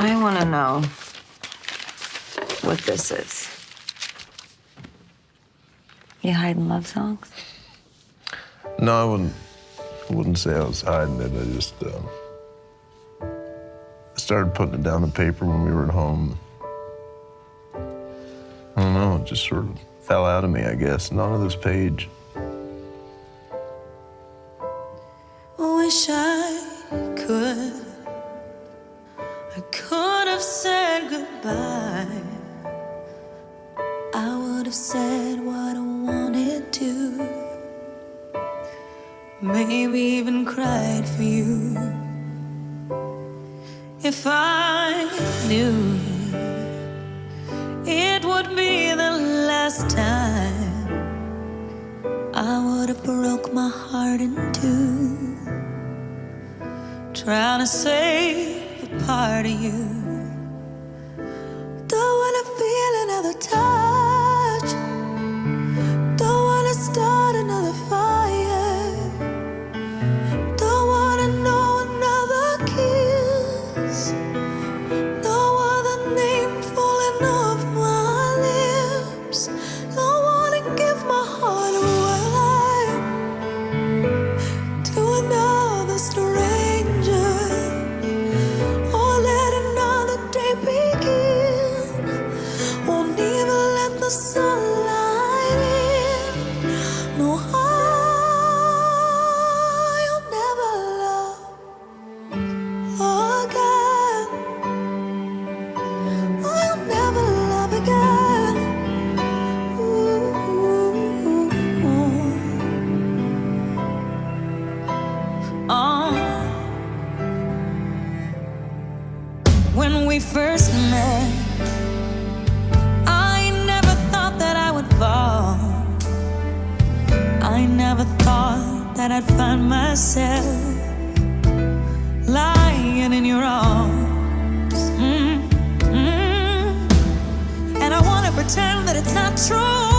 I want to know what this is. You hiding love songs? No, I wouldn't say I was hiding it. I just started putting it down on paper when we were at home. I don't know, it just sort of fell out of me, I guess, not on this page. Wish I could have said goodbye. I would have said what I wanted to. Maybe even cried for you. If I knew it would be the last time, I would have broke my heart in two, trying to save a part of you. Don't wanna feel another touch, don't wanna start another fire, don't wanna know another kiss, no other name falling off my lips. Don't wanna give my heart away to another stranger, or let another day begin. Won't even let the sunlight in. No, I'll never love again. I'll never love again. When we first met, I never thought that I would fall. I never thought that I'd find myself lying in your arms. And I wanna pretend that it's not true.